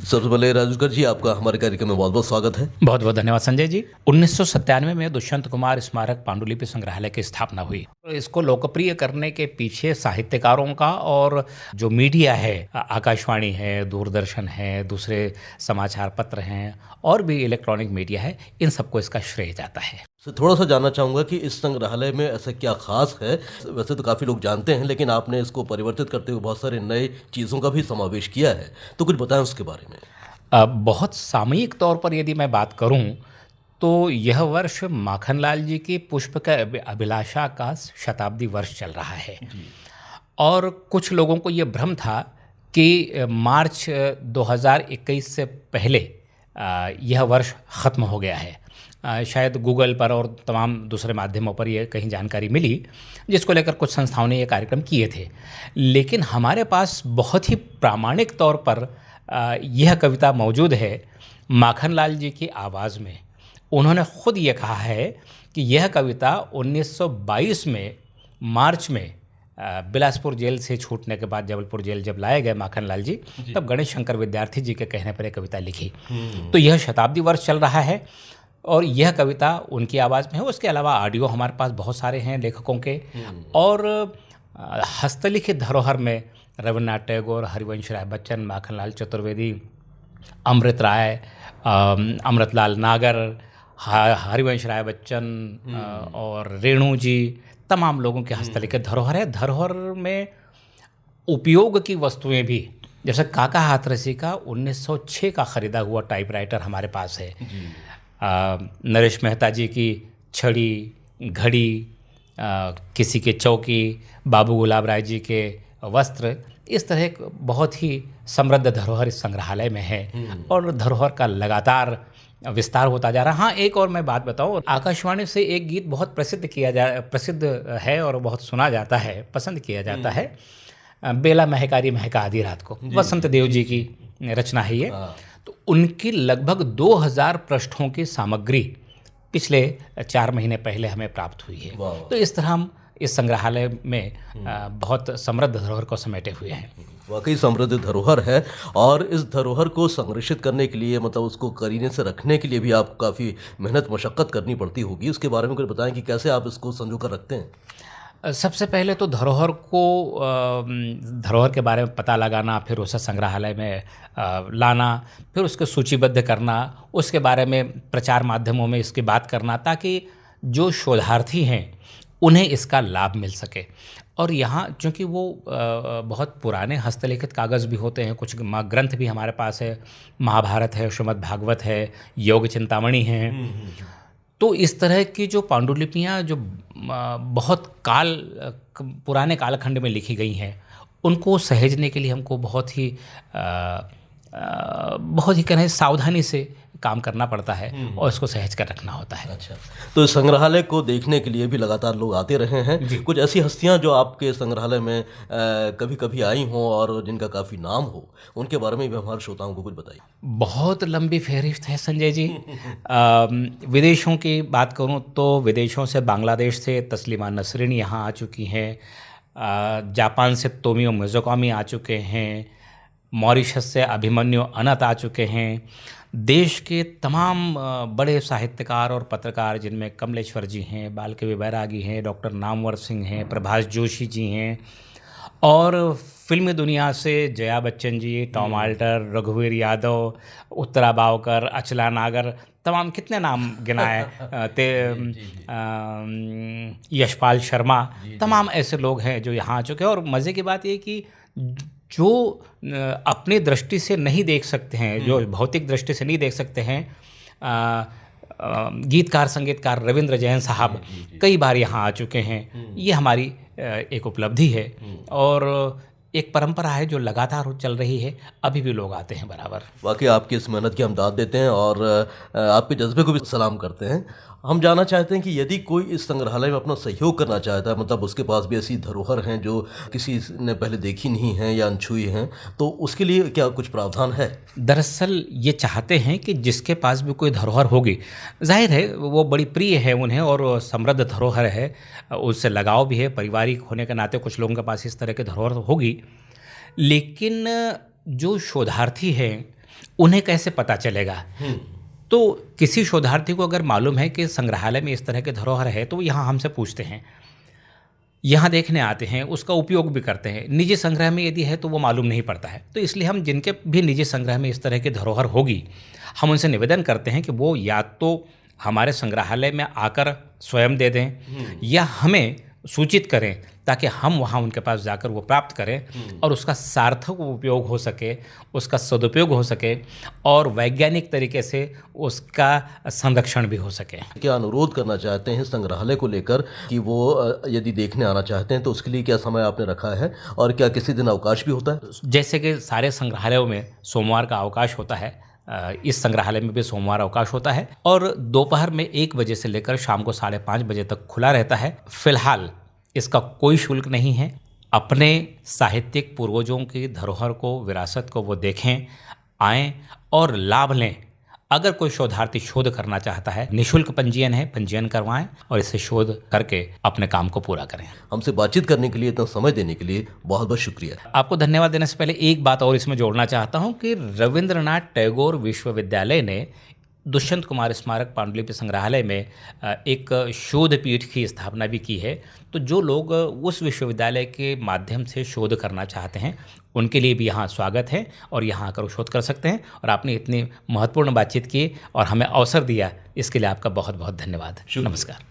सबसे पहले राजेश्वर जी, आपका हमारे कार्यक्रम में बहुत बहुत स्वागत है। बहुत बहुत धन्यवाद संजय जी। 1997 में दुष्यंत कुमार स्मारक पांडुलिपि संग्रहालय की स्थापना हुई। इसको लोकप्रिय करने के पीछे साहित्यकारों का और जो मीडिया है, आकाशवाणी है, दूरदर्शन है, दूसरे समाचार पत्र हैं और भी इलेक्ट्रॉनिक मीडिया है, इन सबको इसका श्रेय जाता है। तो थोड़ा सा जानना चाहूँगा कि इस संग्रहालय में ऐसा क्या खास है। वैसे तो काफ़ी लोग जानते हैं, लेकिन आपने इसको परिवर्तित करते हुए बहुत सारे नए चीज़ों का भी समावेश किया है, तो कुछ बताएं उसके बारे में। बहुत सामयिक तौर पर यदि मैं बात करूं तो यह वर्ष माखनलाल जी की पुष्प का अभिलाषा का शताब्दी वर्ष चल रहा है। और कुछ लोगों को ये भ्रम था कि मार्च 2021 से पहले यह वर्ष ख़त्म हो गया है। शायद गूगल पर और तमाम दूसरे माध्यमों पर यह कहीं जानकारी मिली, जिसको लेकर कुछ संस्थाओं ने ये कार्यक्रम किए थे। लेकिन हमारे पास बहुत ही प्रामाणिक तौर पर यह कविता मौजूद है माखनलाल जी की आवाज़ में। उन्होंने खुद ये कहा है कि यह कविता 1922 में मार्च में बिलासपुर जेल से छूटने के बाद जबलपुर जेल जब लाए गए माखनलाल जी, तब गणेश शंकर विद्यार्थी जी के कहने पर यह कविता लिखी। तो यह शताब्दी वर्ष चल रहा है और यह कविता उनकी आवाज़ में है। उसके अलावा ऑडियो हमारे पास बहुत सारे हैं लेखकों के। और हस्तलिखित धरोहर में रविन्द्रनाथ टैगोर, हरिवंश राय बच्चन, माखनलाल चतुर्वेदी, अमृत राय, अमृतलाल नागर, हरिवंश राय बच्चन और रेणु जी, तमाम लोगों के हस्तलिखित धरोहर है। धरोहर में उपयोग की वस्तुएं भी, जैसे काका हाथरसी का 1906 का ख़रीदा हुआ टाइपराइटर हमारे पास है। नरेश मेहता जी की छड़ी, घड़ी, किसी के चौकी, बाबू गुलाब राय जी के वस्त्र, इस तरह एक बहुत ही समृद्ध धरोहर इस संग्रहालय में है और धरोहर का लगातार विस्तार होता जा रहा। हाँ, एक और मैं बात बताऊँ, आकाशवाणी से एक गीत बहुत प्रसिद्ध है और बहुत सुना जाता है, पसंद किया जाता है। बेला महकारी महका आधी रात को, वसंत देव जी की रचना है ये। तो उनकी लगभग 2000 पृष्ठों की सामग्री पिछले 4 महीने पहले हमें प्राप्त हुई है। तो इस तरह हम इस संग्रहालय में बहुत समृद्ध धरोहर को समेटे हुए हैं। वाकई समृद्ध धरोहर है और इस धरोहर को संरक्षित करने के लिए, मतलब उसको करीने से रखने के लिए भी आपको काफ़ी मेहनत मशक्क़त करनी पड़ती होगी। उसके बारे में कुछ बताएं कि कैसे आप इसको संजो कर रखते हैं। सबसे पहले तो धरोहर के बारे में पता लगाना, फिर उसे संग्रहालय में लाना, फिर उसको सूचीबद्ध करना, उसके बारे में प्रचार माध्यमों में इसकी बात करना, ताकि जो शोधार्थी हैं उन्हें इसका लाभ मिल सके। और यहाँ चूँकि वो बहुत पुराने हस्तलिखित कागज़ भी होते हैं, कुछ ग्रंथ भी हमारे पास है, महाभारत है, श्रीमद् भागवत है, योग चिंतामणि है। तो इस तरह की जो पांडुलिपियाँ जो बहुत पुराने कालखंड में लिखी गई हैं, उनको सहेजने के लिए हमको बहुत ही कहें सावधानी से काम करना पड़ता है और इसको सहेज कर रखना होता है। अच्छा, तो इस संग्रहालय को देखने के लिए भी लगातार लोग आते रहे हैं। कुछ ऐसी हस्तियां जो आपके संग्रहालय में कभी कभी आई हों और जिनका काफ़ी नाम हो, उनके बारे में भी हमारे श्रोताओं को कुछ बताइए। बहुत लंबी फहरिस्त है संजय जी। विदेशों की बात करूं तो विदेशों से, बांग्लादेश से तस्लीमा नसरीन यहाँ आ चुकी हैं, जापान से तोमियो मिज़ोकामी आ चुके हैं, मॉरिशस से अभिमन्यु अनंत आ चुके हैं। देश के तमाम बड़े साहित्यकार और पत्रकार, जिनमें कमलेश्वर जी हैं, बालकवि बैरागी हैं, डॉक्टर नामवर सिंह हैं, प्रभाष जोशी जी हैं, और फिल्मी दुनिया से जया बच्चन जी, टॉम आल्टर, रघुवीर यादव, उत्तरा बावकर, अचला नागर, तमाम कितने नाम गिनाए, यशपाल शर्मा, तमाम ऐसे लोग हैं जो यहाँ आ चुके हैं। और मज़े की बात ये कि जो अपनी दृष्टि से नहीं देख सकते हैं, जो भौतिक दृष्टि से नहीं देख सकते हैं, गीतकार संगीतकार रविंद्र जैन साहब कई बार यहाँ आ चुके हैं। ये हमारी एक उपलब्धि है और एक परंपरा है जो लगातार चल रही है, अभी भी लोग आते हैं बराबर। वाकई आपकी इस मेहनत की हम दाद देते हैं और आपके जज्बे को भी सलाम करते हैं। हम जानना चाहते हैं कि यदि कोई इस संग्रहालय में अपना सहयोग करना चाहता है, मतलब उसके पास भी ऐसी धरोहर हैं जो किसी ने पहले देखी नहीं हैं या अनछुई हैं, तो उसके लिए क्या कुछ प्रावधान है? दरअसल ये चाहते हैं कि जिसके पास भी कोई धरोहर होगी, जाहिर है वो बड़ी प्रिय है उन्हें और समृद्ध धरोहर है, उससे लगाव भी है, पारिवारिक होने के नाते कुछ लोगों के पास इस तरह की धरोहर होगी। लेकिन जो शोधार्थी हैं उन्हें कैसे पता चलेगा? तो किसी शोधार्थी को अगर मालूम है कि संग्रहालय में इस तरह के धरोहर है तो वो यहाँ हमसे पूछते हैं, यहाँ देखने आते हैं, उसका उपयोग भी करते हैं। निजी संग्रह में यदि है तो वो मालूम नहीं पड़ता है। तो इसलिए हम जिनके भी निजी संग्रह में इस तरह की धरोहर होगी, हम उनसे निवेदन करते हैं कि वो या तो हमारे संग्रहालय में आकर स्वयं दे दें या हमें सूचित करें ताकि हम वहाँ उनके पास जाकर वो प्राप्त करें और उसका सार्थक उपयोग हो सके, उसका सदुपयोग हो सके और वैज्ञानिक तरीके से उसका संरक्षण भी हो सके। क्या अनुरोध करना चाहते हैं संग्रहालय को लेकर कि वो यदि देखने आना चाहते हैं तो उसके लिए क्या समय आपने रखा है और क्या किसी दिन अवकाश भी होता है? जैसे कि सारे संग्रहालयों में सोमवार का अवकाश होता है, इस संग्रहालय में भी सोमवार अवकाश होता है और दोपहर में 1 बजे से लेकर शाम को 5:30 बजे तक खुला रहता है। फिलहाल इसका कोई शुल्क नहीं है। अपने साहित्यिक पूर्वजों की धरोहर को, विरासत को वो देखें, आएँ और लाभ लें। अगर कोई शोधार्थी शोध करना चाहता है, निःशुल्क पंजीयन है, पंजीयन करवाएं और इसे शोध करके अपने काम को पूरा करें। हमसे बातचीत करने के लिए, इतना समय देने के लिए बहुत बहुत शुक्रिया। आपको धन्यवाद देने से पहले एक बात और इसमें जोड़ना चाहता हूं कि रविंद्रनाथ टैगोर विश्वविद्यालय ने दुष्यंत कुमार स्मारक पांडुलिपि संग्रहालय में एक शोध पीठ की स्थापना भी की है। तो जो लोग उस विश्वविद्यालय के माध्यम से शोध करना चाहते हैं उनके लिए भी यहाँ स्वागत है और यहाँ आकर शोध कर सकते हैं। और आपने इतनी महत्वपूर्ण बातचीत की और हमें अवसर दिया, इसके लिए आपका बहुत बहुत धन्यवाद। नमस्कार।